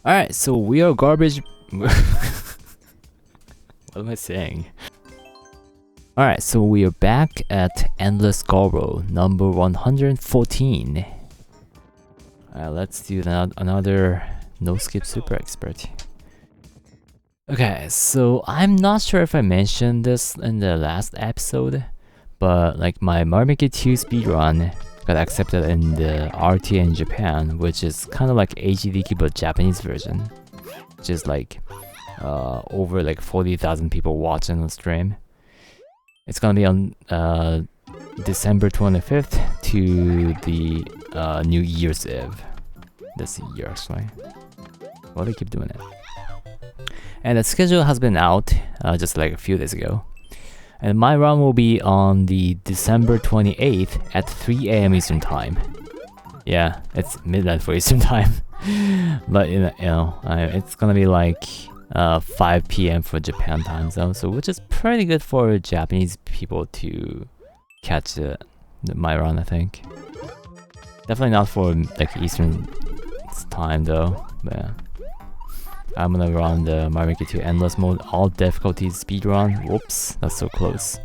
Alright, so we are garbage. What am I saying? Alright, so we are back at Endless Garbo, number 114. Alright, let's do another no skip super expert. Okay, so I'm not sure if I mentioned this in the last episode, but like my Mario 2 speedrun got accepted in the RTA in Japan, which is kind of like HDQ but Japanese version, which is like over like 40,000 people watching the stream. It's gonna be on December 25th to the New Year's Eve this year actually. Why do they keep doing it? And the schedule has been out just like a few days ago. And my run will be on the December 28th at 3 AM Eastern Time. Yeah, it's midnight for Eastern Time. But it's gonna be like 5 PM for Japan time zone, so which is pretty good for Japanese people to catch my run, I think. Definitely not for like Eastern time though. But yeah. I'm gonna run the Mario 2 Endless Mode, all difficulties speedrun. Whoops, that's so close.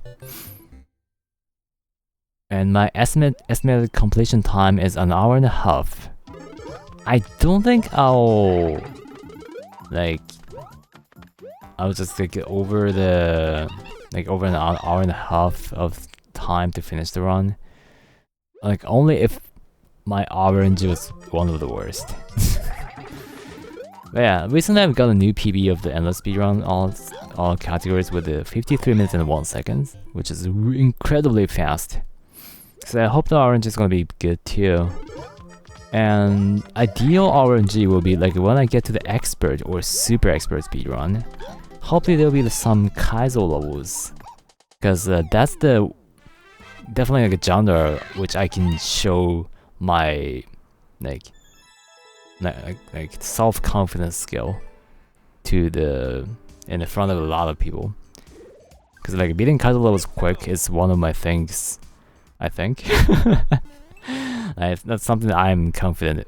And my estimated completion time is an hour and a half. I don't think I'll just like over an hour and a half of time to finish the run. Like only if my RNG was one of the worst. But yeah, recently I've got a new PB of the endless speedrun, all categories with the 53 minutes and 1 second, which is incredibly fast. So I hope the RNG is gonna be good too. And ideal RNG will be like when I get to the expert or super expert speedrun. Hopefully there'll be some Kaizo levels, because that's definitely like a genre which I can show my like self-confidence skill in the front of a lot of people. Because like beating Kaizo levels quick is one of my things, I think. That's something that I'm confident.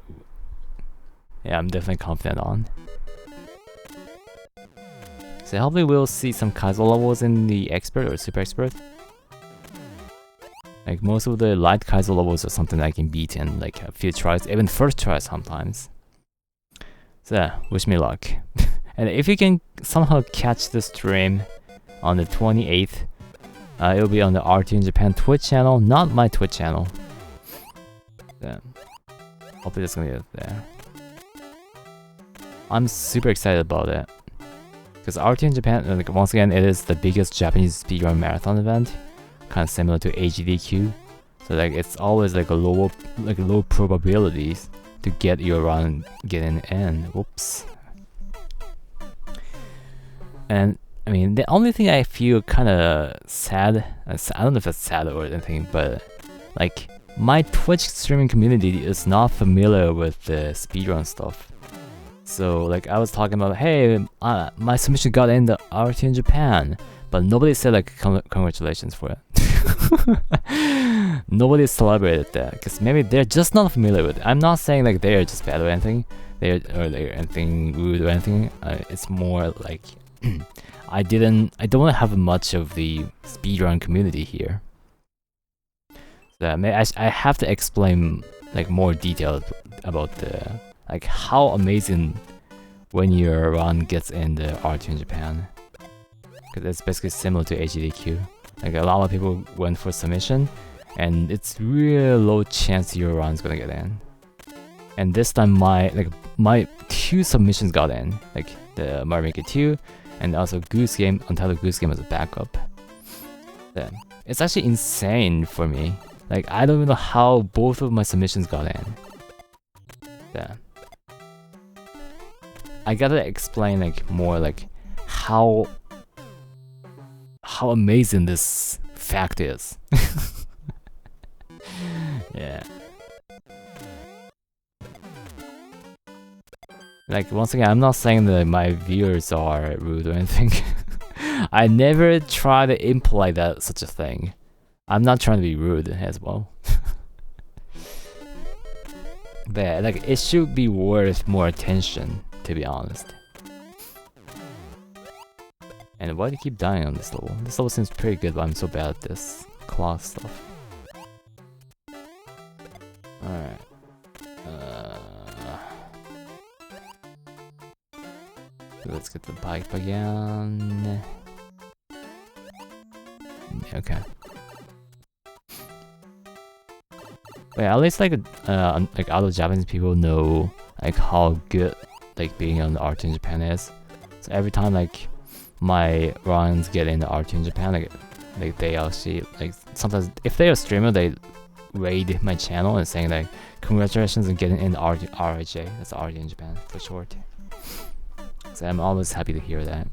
Yeah, I'm definitely confident on. So hopefully we'll see some Kaizo levels in the expert or super expert. Like most of the light Kaizo levels are something I can beat in like a few tries, even first try sometimes. So yeah, wish me luck. And if you can somehow catch the stream on the 28th, it'll be on the RT in Japan Twitch channel, not my Twitch channel. Yeah. Hopefully that's gonna be there. I'm super excited about it. Because RT in Japan, like once again, it is the biggest Japanese speedrun marathon event, kind of similar to HDQ. So like it's always like low probabilities to get your run getting in. Whoops. And I mean, the only thing I feel kind of sad, I don't know if that's sad or anything, but like my Twitch streaming community is not familiar with the speedrun stuff. So like I was talking about, hey, my submission got in the RT in Japan, but nobody said like congratulations for it. Nobody celebrated that because maybe they're just not familiar with it. I'm not saying like they're just bad or anything, they're anything rude or anything. It's more like I don't have much of the speedrun community here. So I have to explain like more details about the like how amazing when your run gets in the RT in Japan, because it's basically similar to HDQ. Like a lot of people went for submission, and it's real low chance your run's gonna get in. And this time my 2 submissions got in, like the Mario Maker 2 and also Goose Game, Untitled Goose Game as a backup. Then it's actually insane for me. Like I don't even know how both of my submissions got in. Yeah. I gotta explain like more like how amazing this fact is. Yeah. Like once again, I'm not saying that my viewers are rude or anything. I never try to imply that such a thing. I'm not trying to be rude as well. But like it should be worth more attention to be honest. And why do you keep dying on this level? This level seems pretty good, but I'm so bad at this claw stuff. Alright. Let's get the pipe again. Okay. Wait, at least like other Japanese people know like how good like being on the RT in Japan is. So every time like my runs get in the RT in Japan, like they actually like sometimes if they're a streamer they raid my channel and saying like congratulations on getting in the RHA. That's RT in Japan for short. So I'm always happy to hear that.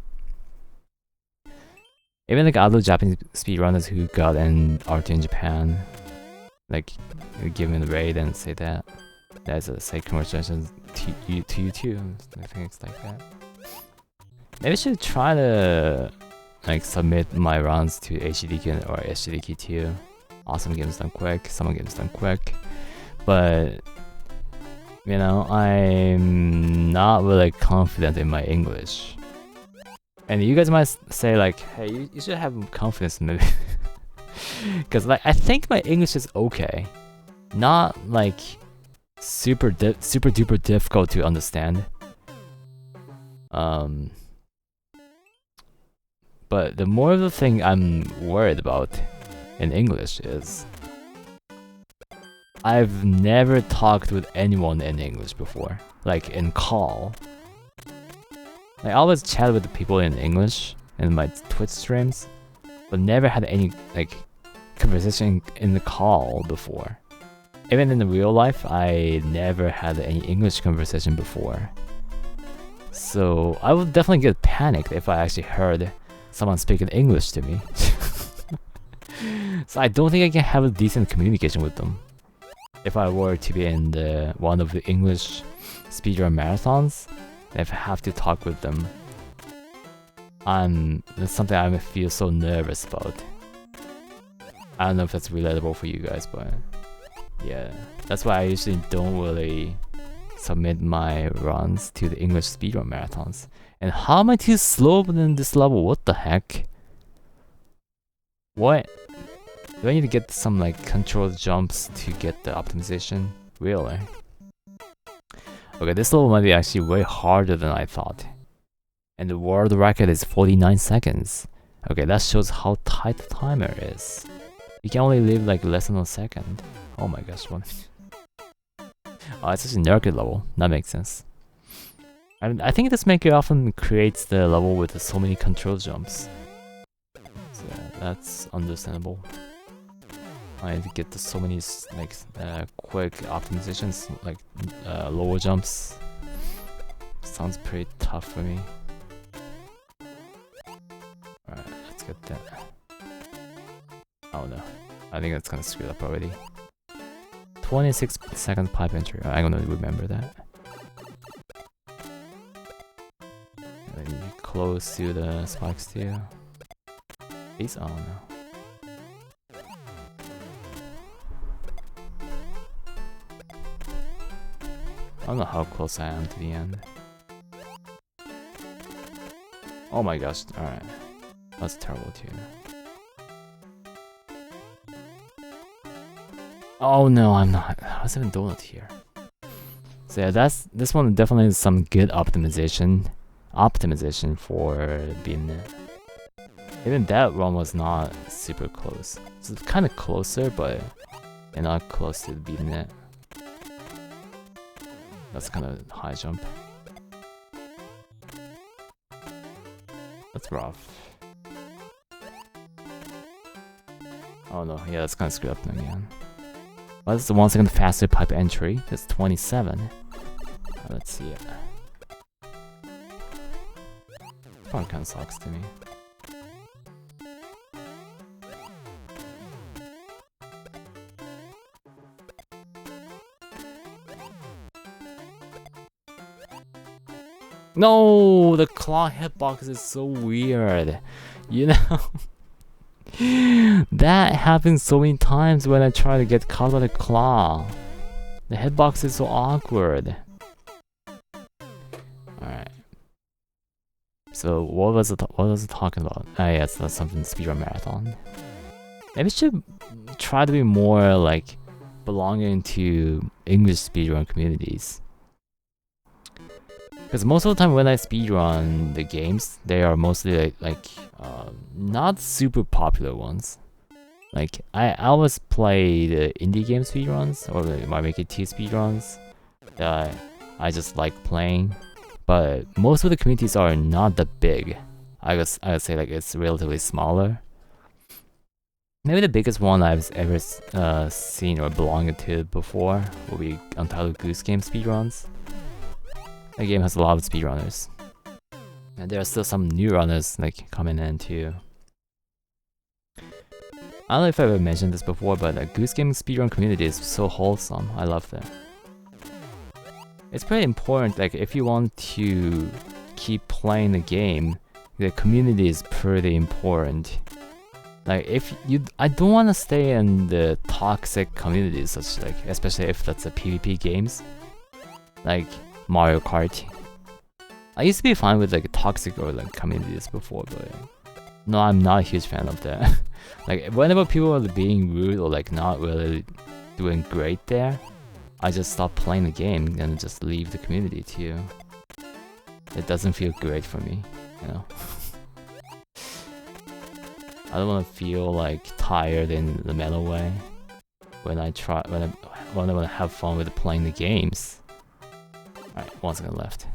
Even like other Japanese speedrunners who got in RT in Japan, like give me the raid and say that. That's a say congratulations to you too. I think it's like that. Maybe I should try to like submit my runs to HDK or HDK too. Awesome games done quick, some games done quick. But you know, I'm not really confident in my English. And you guys might say like, hey, you should have confidence maybe. Cause like I think my English is okay. Not like super duper difficult to understand. But the more of the thing I'm worried about in English is I've never talked with anyone in English before, like in call. Like, I always chat with the people in English in my Twitch streams, but never had any like conversation in the call before. Even in the real life, I never had any English conversation before. So I would definitely get panicked if I actually heard someone speaking English to me. So I don't think I can have a decent communication with them. If I were to be in one of the English speedrun marathons, if I have to talk with them, that's something I feel so nervous about. I don't know if that's relatable for you guys, but yeah, that's why I usually don't really submit my runs to the English speedrun marathons. And how am I too slow in this level? What the heck? What? Do I need to get some like controlled jumps to get the optimization? Really? Okay, this level might be actually way harder than I thought. And the world record is 49 seconds. Okay, that shows how tight the timer is. You can only live like less than a second. Oh my gosh, what? Oh, it's just a narrative level. That makes sense. And I think this maker often creates the level with so many control jumps. So that's understandable. I need to get to so many like quick optimizations, like lower jumps. Sounds pretty tough for me. Alright, let's get that. Oh no, I think that's gonna screw up already. 26-second pipe entry. I'm gonna remember that. And then you close to the spikes too. These? Oh no. I don't know how close I am to the end. Oh my gosh, alright. That's terrible too. Oh no, I'm not. I was even donut here. So yeah, this one definitely is some good optimization for being it. Even that one was not super close. It's kind of closer, but not close to beating it. That's kind of high jump. That's rough. Oh no, yeah, that's kind of screwed up again. Well, that's the 1 second faster pipe entry. That's 27. Let's see it. This one kind of sucks to me. No, the claw hitbox is so weird. You know, that happens so many times when I try to get caught by the claw. The hitbox is so awkward. Alright, So what was it talking about? Ah, yeah, it's something speedrun marathon. Maybe it should try to be more like belonging to English speedrun communities. Because most of the time when I speedrun the games, they are mostly not super popular ones. Like I always play the indie game speedruns or the Mario Maker 2 speedruns that I just like playing. But most of the communities are not that big. I would say like it's relatively smaller. Maybe the biggest one I've ever seen or belonged to before will be Untitled Goose Game speedruns. The game has a lot of speedrunners. And there are still some new runners like coming in too. I don't know if I've ever mentioned this before, but the Goose Game speedrun community is so wholesome. I love them. It's pretty important, like if you want to keep playing the game, the community is pretty important. Like I don't want to stay in the toxic communities, such like especially if that's a PvP games, like Mario Kart. I used to be fine with like toxic or like communities before, but no, I'm not a huge fan of that. Like whenever people are being rude or like not really doing great there, I just stop playing the game and just leave the community too. It doesn't feel great for me, you know. I don't want to feel like tired in the mental way when I want to have fun with playing the games. Alright, 1 second left.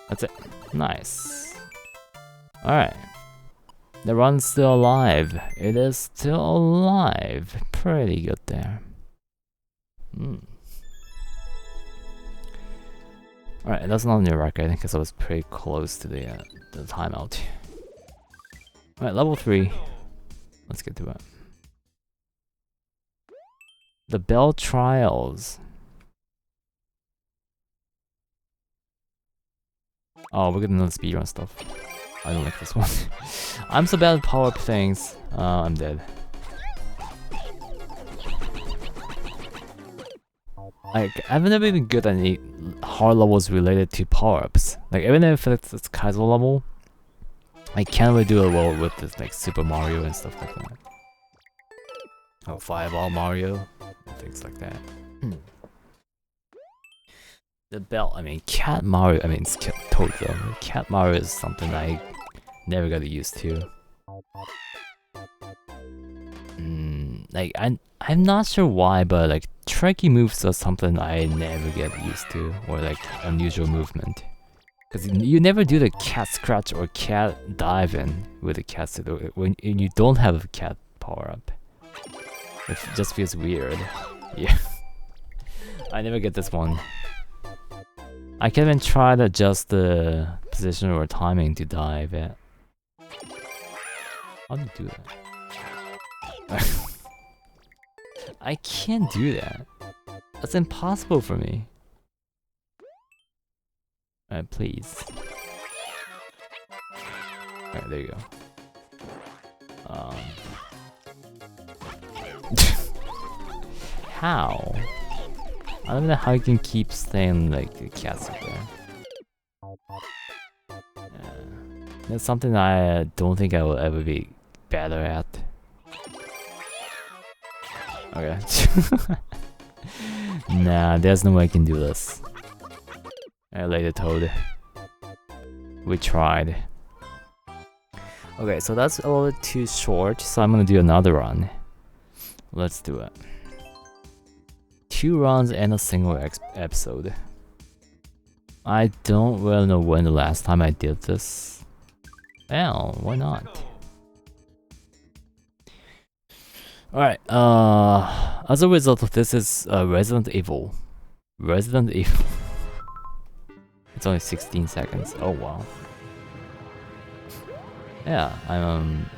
That's it. Nice. Alright. The run's still alive. It is still alive. Pretty good there. Alright, that's not a new record because I was pretty close to the timeout. Alright, level 3. Let's get to it. The Bell Trials. Oh, we're getting another speedrun stuff. I don't like this one. I'm so bad at power-up things. I'm dead. Like, I've never been good at any hard levels related to power-ups. Like, even if it's casual level, I can't really do it well with this, like, Super Mario and stuff like that. Oh, Fireball Mario, and things like that. The bell, I mean, Cat Mario, I mean, it's Toad though. Cat Mario is something I never got used to. Like, I'm not sure why, but like, tricky moves are something I never get used to, or like, unusual movement. Because you never do the cat scratch or cat dive in with the cat suit when you don't have a cat power up. It just feels weird. Yeah. I never get this one. I can't even try to adjust the position or timing to dive it. How do you do that? I can't do that. That's impossible for me. Alright, please. Alright, there you go. How? I don't know how you can keep staying like the cats up there. That's something I don't think I will ever be better at. Okay. Nah, there's no way I can do this. Alright, later Toad. We tried. Okay, so that's a little bit too short, so I'm gonna do another run. Let's do it. 2 runs and a single episode. I don't really know when the last time I did this. Well, why not? Alright, as a result of this is Resident Evil. Resident Evil. It's only 16 seconds. Oh wow. Yeah, I'm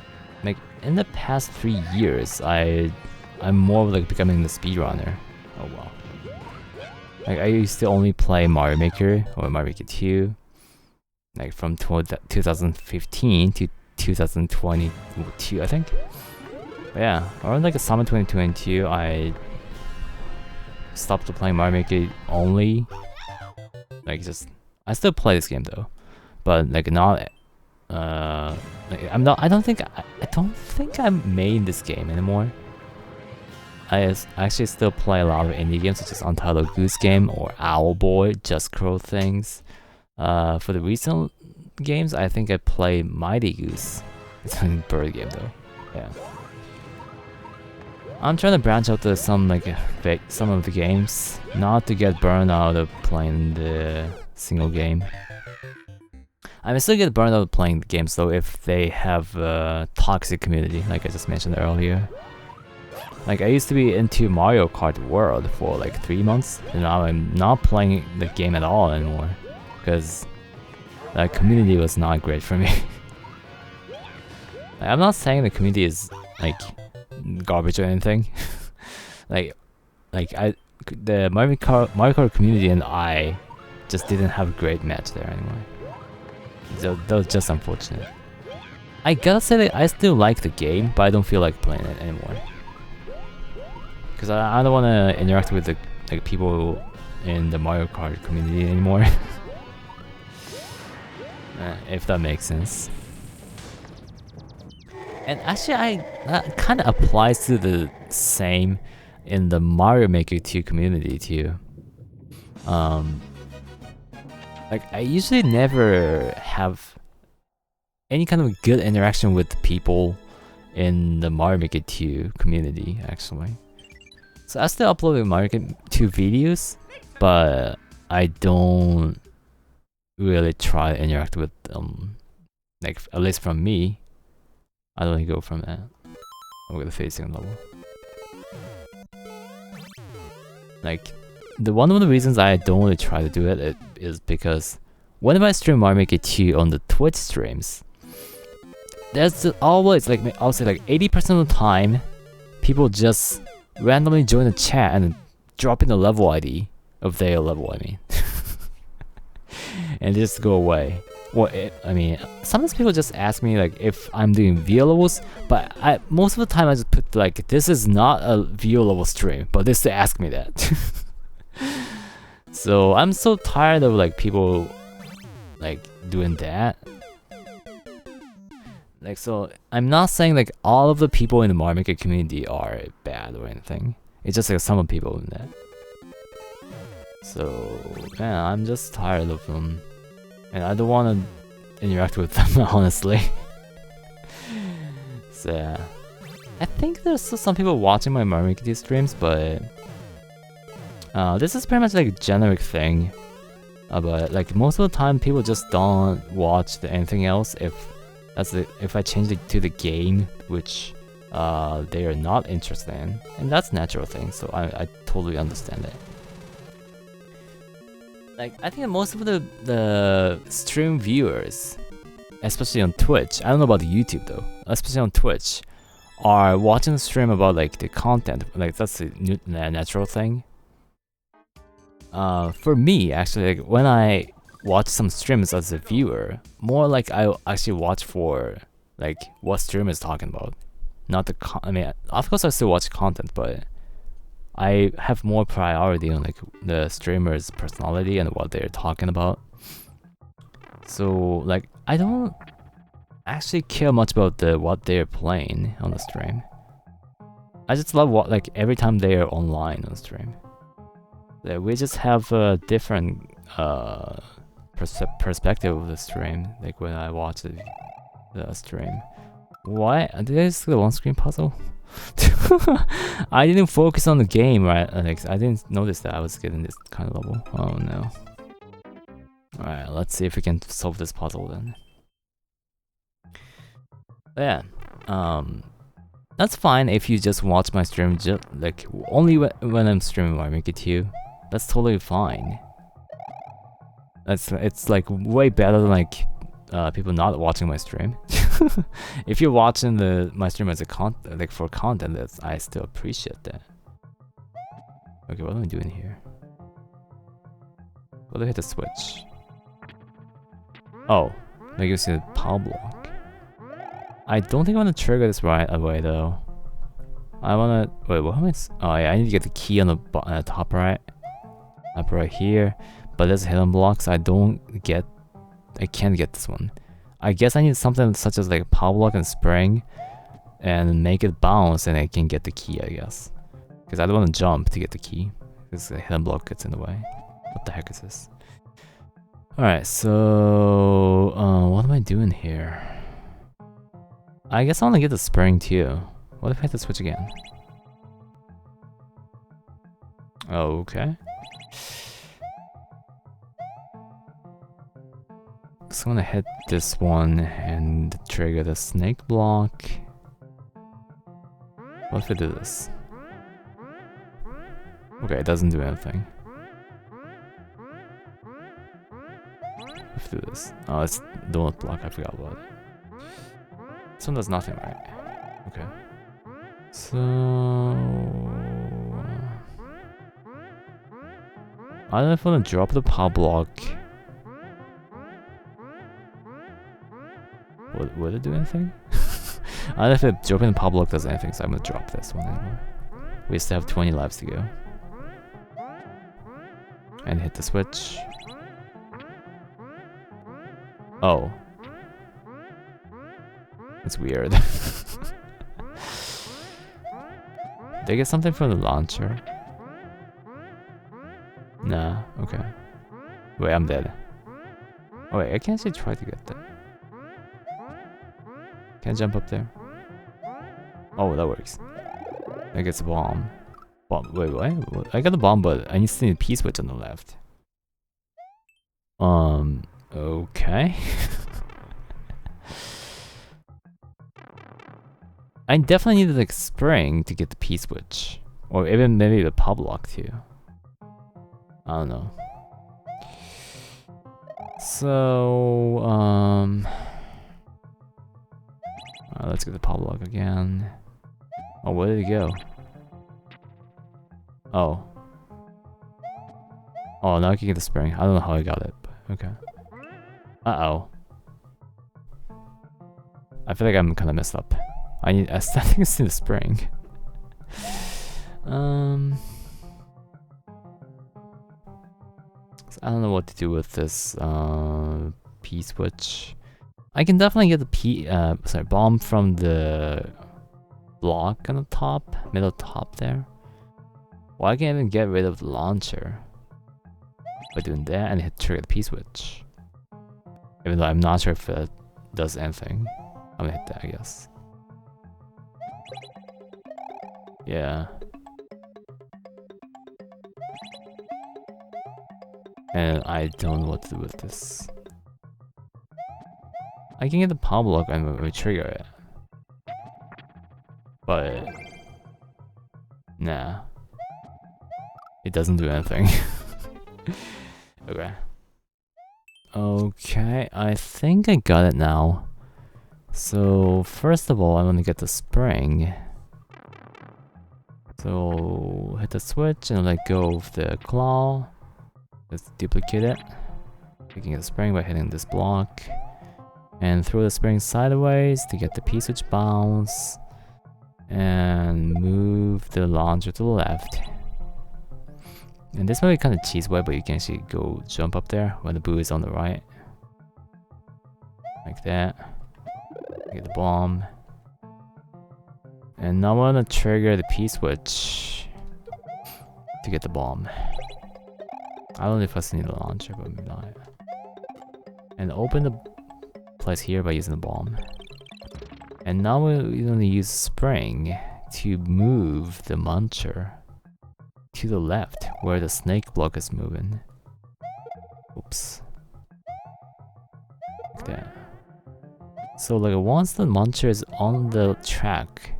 like in the past 3 years, I'm more of like becoming the speedrunner. Oh wow. Like I used to only play Mario Maker or Mario Maker 2, like from 2015 to 2022, I think. But yeah, around like the summer 2022, I stopped playing Mario Maker only. Like I still play this game though, but like not. Like, I don't think I'm main this game anymore. I actually still play a lot of indie games such as Untitled Goose Game or Owlboy, Just Crow things. For the recent games, I think I play Mighty Goose. It's a bird game though. Yeah. I'm trying to branch out to some of the games, not to get burned out of playing the single game. I may still get burned out of playing the games though if they have a toxic community, like I just mentioned earlier. Like I used to be into Mario Kart World for like 3 months, and now I'm not playing the game at all anymore, because that community was not great for me. Like, I'm not saying the community is like garbage or anything. the Mario Kart community and I just didn't have a great match there anymore. So that was just unfortunate. I gotta say that I still like the game, but I don't feel like playing it anymore. Because I don't want to interact with the people in the Mario Kart community anymore. If that makes sense. And actually, that kind of applies to the same in the Mario Maker 2 community too. Like I usually never have any kind of good interaction with people in the Mario Maker 2 community actually. So I still upload Mario Maker 2 videos, but I don't really try to interact with them. Like at least from me, I don't go from that over the facing level. Like one of the reasons I don't really try to do it is because whenever I stream Mario Maker 2 on the Twitch streams, there's always like I'll say like 80% of the time, people just randomly join the chat and drop in the level ID of their level. I mean, and just go away. Well, I mean, sometimes people just ask me like if I'm doing VO levels, but most of the time I just put like this is not a VO level stream, but this to ask me that. So I'm so tired of like people like doing that. Like so I'm not saying like all of the people in the Mario Maker community are bad or anything. It's just like some people in that. So man, I'm just tired of them. And I don't want to interact with them honestly. So yeah. I think there's still some people watching my Mario Maker 2 streams, but this is pretty much like a generic thing, but like most of the time people just don't watch anything else if I change it to the game, which they are not interested in, and that's a natural thing, so I totally understand it. Like I think most of the stream viewers, especially on Twitch, I don't know about YouTube though, especially on Twitch, are watching the stream about like the content, like that's a natural thing. For me, actually, like when I watch some streams as a viewer, more like I actually watch for like what streamer is talking about, not the I mean, of course I still watch content, but I have more priority on like the streamer's personality and what they're talking about. So like I don't actually care much about what they're playing on the stream. I just love like every time they are online on stream. We just have a different perspective of the stream, like when I watch the stream. Why? Did I just do the one-screen puzzle? I didn't focus on the game, right? Like, I didn't notice that I was getting this kind of level. Oh no. Alright, let's see if we can solve this puzzle then. But yeah, that's fine if you just watch my stream like only when I'm streaming Mario Maker 2. That's totally fine. It's like way better than like people not watching my stream. If you're watching my stream as like for content, I still appreciate that. Okay, what am I doing here? What do I hit the switch? Oh, I guess it's a power block. I don't think I want to trigger this right away though. I wanna wait. What am I? Oh yeah, I need to get the key on the top right. Up right here, but there's hidden blocks. I don't get I can't get this one. I guess I need something such as like a power block and spring and make it bounce and I can get the key, I guess. Because I don't want to jump to get the key. Because the hidden block gets in the way. What the heck is this? Alright, so... what am I doing here? I guess I want to get the spring too. What if I hit the switch again? Okay. So I'm gonna hit this one and trigger the snake block. What if I do this? Okay, it doesn't do anything. Let's do this. Oh, it's donut block, I forgot about it. This one does nothing, right? Okay. So... I don't know if I want to drop the power block. Would it do anything? I don't know if dropping the power block does anything, so I'm gonna drop this one anyway. We still have 20 lives to go. And hit the switch. Oh. It's weird. Did I get something from the launcher? Nah, okay. Wait, I'm dead. Oh wait, I can't actually try to get that. Can I jump up there? Oh, that works. I get the bomb. Wait, what? I got the bomb, but I still need a P-switch on the left. Okay. I definitely needed like spring to get the P-switch. Or even maybe the power block too. I don't know. So, let's get the power block again. Oh, where did it go? Oh. Oh, now I can get the spring. I don't know how I got it, but okay. Uh-oh. I feel like I'm kind of messed up. I think it's in the spring. So I don't know what to do with this P-switch. I can definitely get the bomb from the block on the top, middle top there. Well, I can even get rid of the launcher by doing that and hit trigger the P-switch. Even though I'm not sure if that does anything. I'm gonna hit that, I guess. Yeah. And I don't know what to do with this. I can get the power block and we trigger it. But... nah. It doesn't do anything. Okay. Okay, I think I got it now. So, first of all, I'm gonna get the spring. So, hit the switch and let go of the claw. Let's duplicate it. Taking the spring by hitting this block. And throw the spring sideways to get the P-switch bounce. And move the launcher to the left. And this might be kind of cheese way, but you can actually go jump up there when the boo is on the right. Like that. Get the bomb. And now I'm gonna trigger the P-switch to get the bomb. I don't know if I still need a launcher, but maybe not. And open the place here by using the bomb. And now we're gonna use spring to move the muncher to the left where the snake block is moving. Oops. Like that. So like once the muncher is on the track,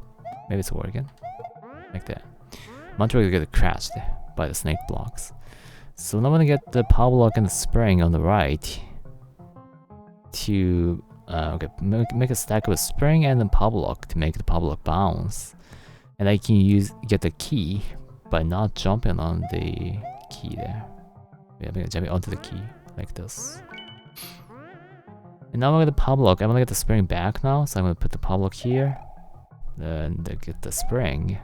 maybe it's working. Like that. Muncher will get crashed by the snake blocks. So now I'm gonna get the power block and the spring on the right to make a stack of a spring and the power block to make the power block bounce. And I can get the key by not jumping on the key there. Yeah, I'm gonna jump onto the key like this. And now I'm gonna get the power block. I'm gonna get the spring back now, so I'm gonna put the power block here. Then get the spring.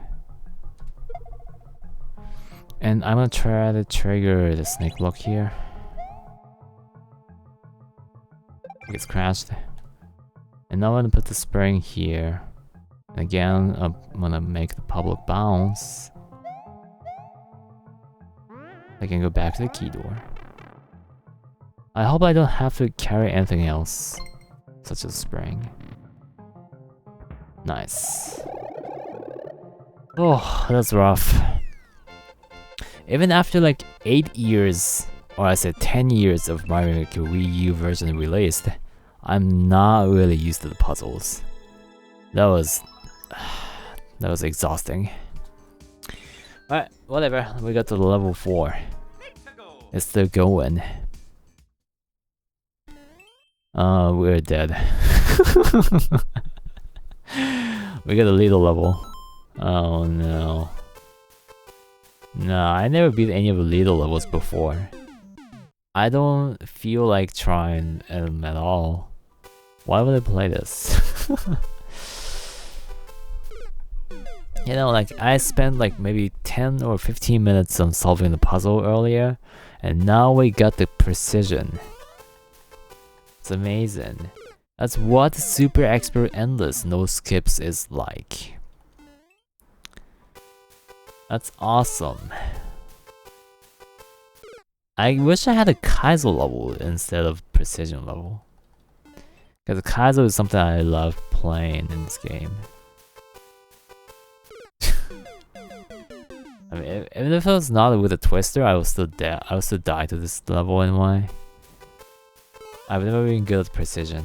And I'm gonna try to trigger the snake block here. It gets crashed. And now I'm gonna put the spring here. And again, I'm gonna make the public bounce. I can go back to the key door. I hope I don't have to carry anything else, such as spring. Nice. Oh, that's rough. Even after like 8 years, or I said 10 years of Mario Maker Wii U version released, I'm not really used to the puzzles. That was exhausting. Alright, whatever. We got to level 4. It's still going. We're dead. We got a little level. Oh no. No, I never beat any of the little levels before. I don't feel like trying them at all. Why would I play this? You know, like I spent like maybe 10 or 15 minutes on solving the puzzle earlier, and now we got the precision. It's amazing. That's what Super Expert Endless No Skips is like. That's awesome. I wish I had a Kaizo level instead of precision level. Because Kaizo is something I love playing in this game. I mean, even if it was not with a twister, I would still die to this level anyway. I've never been good at precision.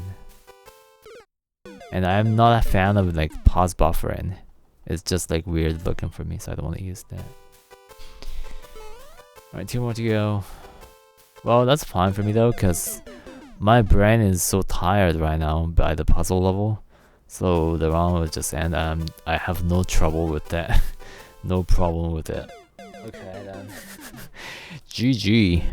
And I'm not a fan of like pause buffering. It's just like weird looking for me, so I don't want to use that. Alright, 2 more to go. Well, that's fine for me though, because my brain is so tired right now by the puzzle level. So the round will just end. I have no trouble with that. No problem with it. Okay then. GG.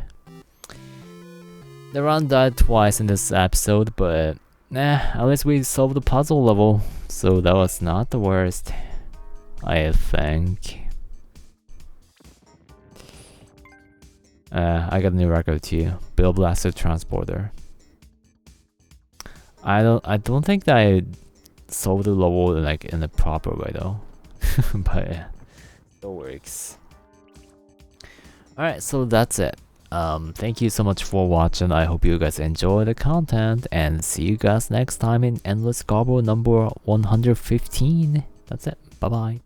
The round died twice in this episode, but at least we solved the puzzle level. So that was not the worst, I think. I got a new record too. Bill Blaster Transporter. I don't think that I solved the level like in the proper way though. But yeah, it works. Alright, so that's it. Thank you so much for watching. I hope you guys enjoy the content, and see you guys next time in Endless Garbo number 115. That's it. Bye bye.